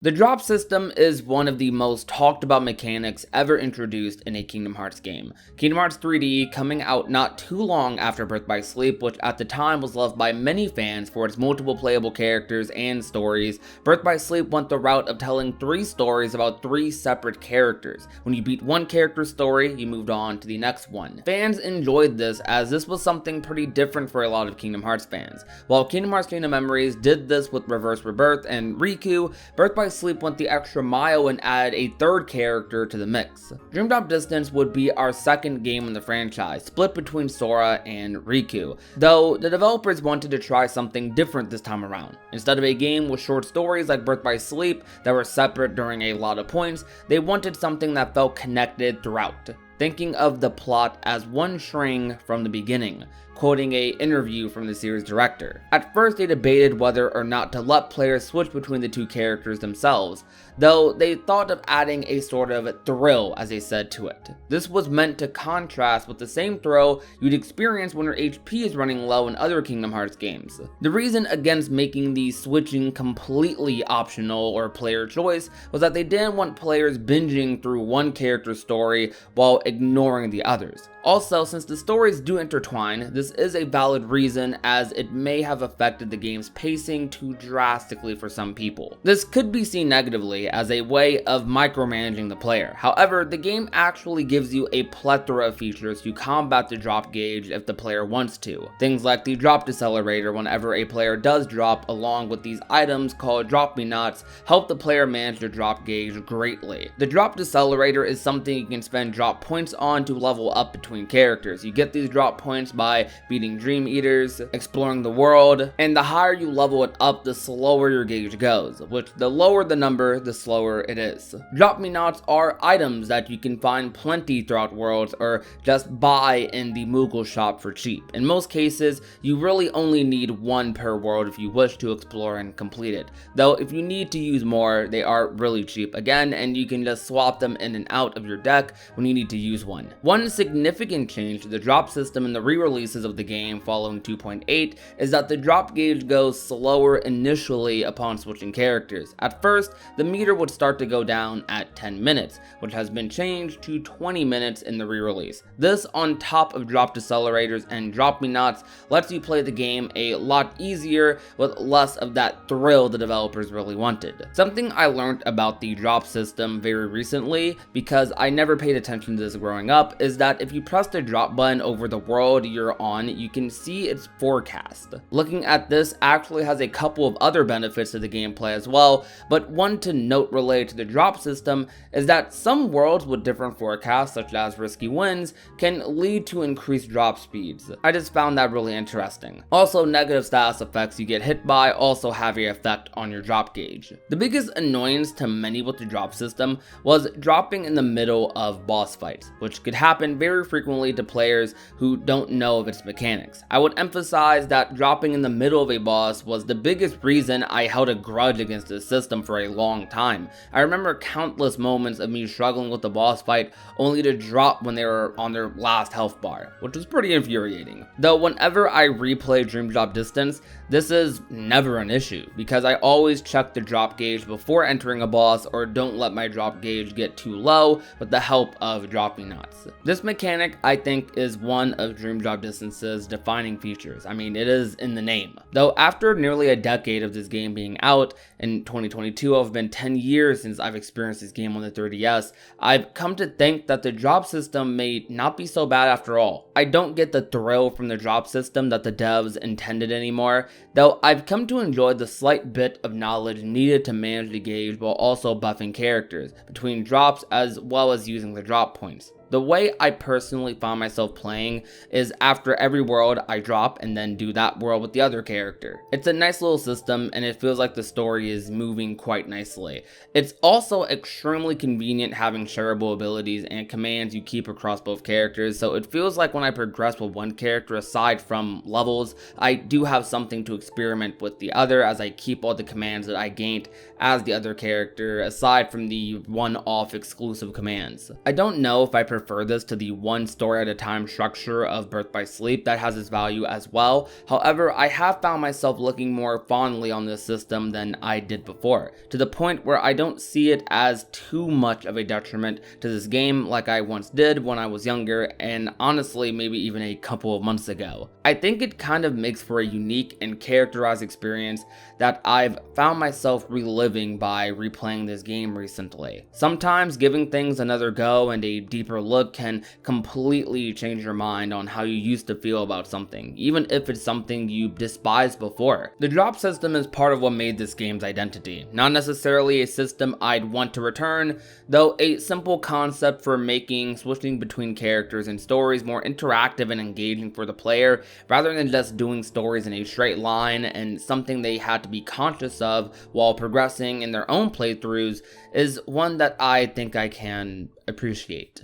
The drop system is one of the most talked about mechanics ever introduced in a Kingdom Hearts game. Kingdom Hearts 3D coming out not too long after Birth by Sleep, which at the time was loved by many fans for its multiple playable characters and stories. Birth by Sleep went the route of telling 3 stories about 3 separate characters. When you beat one character's story, you moved on to the next one. Fans enjoyed this as this was something pretty different for a lot of Kingdom Hearts fans. While Kingdom Hearts Kingdom Memories did this with Reverse Rebirth and Riku, Birth by Sleep went the extra mile and added a 3rd character to the mix. Dream Drop Distance would be our 2nd game in the franchise, split between Sora and Riku, though the developers wanted to try something different this time around. Instead of a game with short stories like Birth by Sleep that were separate during a lot of points, they wanted something that felt connected throughout, thinking of the plot as one string from the beginning, quoting an interview from the series director. At first they debated whether or not to let players switch between the 2 characters themselves, though they thought of adding a sort of thrill, as they said, to it. This was meant to contrast with the same thrill you'd experience when your HP is running low in other Kingdom Hearts games. The reason against making the switching completely optional or player choice was that they didn't want players binging through one character's story while ignoring the others. Also, since the stories do intertwine, this is a valid reason as it may have affected the game's pacing too drastically for some people. This could be seen negatively as a way of micromanaging the player. However, the game actually gives you a plethora of features to combat the drop gauge if the player wants to. Things like the drop decelerator whenever a player does drop, along with these items called drop me nots, help the player manage the drop gauge greatly. The drop decelerator is something you can spend drop points on to level up between characters. You get these drop points by beating Dream Eaters, exploring the world, and the higher you level it up, the slower your gauge goes, which the lower the number, the slower it is. Drop me nots are items that you can find plenty throughout worlds or just buy in the Moogle shop for cheap. In most cases, you really only need 1 per world if you wish to explore and complete it, though if you need to use more, they are really cheap again, and you can just swap them in and out of your deck when you need to use one. One significant change to the drop system in the re-releases of the game following 2.8 is that the drop gauge goes slower initially upon switching characters. At first, the meter would start to go down at 10 minutes, which has been changed to 20 minutes in the re-release. This, on top of drop decelerators and drop me nots, lets you play the game a lot easier with less of that thrill the developers really wanted. Something I learned about the drop system very recently, because I never paid attention to this growing up, is that if you press the drop button over the world you're on, you can see its forecast. Looking at this actually has a couple of other benefits to the gameplay as well, but one to note related to the drop system is that some worlds with different forecasts, such as risky winds, can lead to increased drop speeds. I just found that really interesting. Also, negative status effects you get hit by also have an effect on your drop gauge. The biggest annoyance to many with the drop system was dropping in the middle of boss fights, which could happen very frequently to players who don't know of its mechanics. I would emphasize that dropping in the middle of a boss was the biggest reason I held a grudge against this system for a long time. I remember countless moments of me struggling with the boss fight only to drop when they were on their last health bar, which was pretty infuriating. Though whenever I replay Dream Drop Distance, this is never an issue, because I always check the drop gauge before entering a boss or don't let my drop gauge get too low with the help of drop me nots. This mechanic, I think, is one of Dream Drop Distance's defining features. I mean, it is in the name. Though after nearly a decade of this game being out, in 2022 it's been 10 years since I've experienced this game on the 3DS, I've come to think that the drop system may not be so bad after all. I don't get the thrill from the drop system that the devs intended anymore, though I've come to enjoy the slight bit of knowledge needed to manage the gauge while also buffing characters between drops as well as using the drop points. The way I personally find myself playing is after every world I drop and then do that world with the other character. It's a nice little system and it feels like the story is moving quite nicely. It's also extremely convenient having shareable abilities and commands you keep across both characters, so it feels like when I progress with one character aside from levels, I do have something to experiment with the other as I keep all the commands that I gained as the other character aside from the one-off exclusive commands. I don't know if I prefer prefer this to the one story at a time structure of Birth by Sleep that has its value as well. However, I have found myself looking more fondly on this system than I did before, to the point where I don't see it as too much of a detriment to this game like I once did when I was younger, and honestly maybe even a couple of months ago. I think it kind of makes for a unique and characterized experience that I've found myself reliving by replaying this game recently. Sometimes giving things another go and a deeper look can completely change your mind on how you used to feel about something, even if it's something you despised before. The drop system is part of what made this game's identity. Not necessarily a system I'd want to return, though a simple concept for making switching between characters and stories more interactive and engaging for the player, rather than just doing stories in a straight line, and something they had to be conscious of while progressing in their own playthroughs, is one that I think I can appreciate.